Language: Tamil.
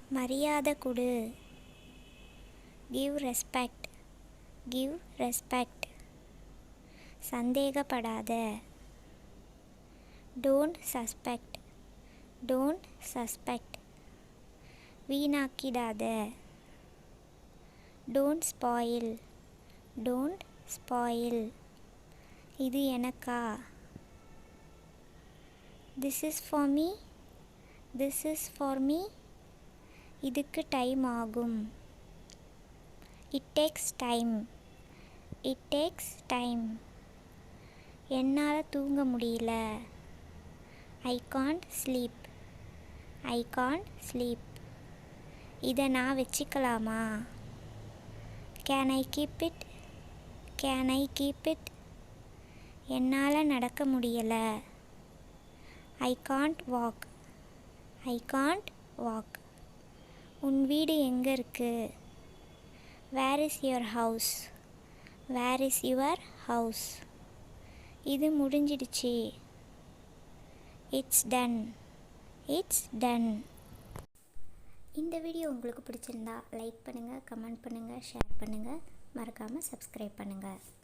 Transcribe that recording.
மரியாதை கொடு. Give respect. Give respect. சந்தேகப்படாத. Don't suspect. Don't suspect. வீணாக்கிடாத. Don't spoil. Don't spoil. இது எனக்கா? This is for me. This is for me. இதுக்கு டைம் ஆகும். It takes time. It takes time. என்னால் தூங்க முடியல. I can't sleep. I can't sleep. இதை நான் வச்சுக்கலாமா? Can I keep it? Can I keep it? என்னால் நடக்க முடியலை. I can't walk. I can't walk. உன் வீடு எங்கே இருக்கு? Where is your house? Where is your house? இது முடிஞ்சிடுச்சு. It's done. It's done. இந்த வீடியோ உங்களுக்கு பிடிச்சிருந்தா லைக் பண்ணுங்கள், கமெண்ட் பண்ணுங்கள், ஷேர் பண்ணுங்கள். மறக்காமல் சப்ஸ்கிரைப் பண்ணுங்கள்.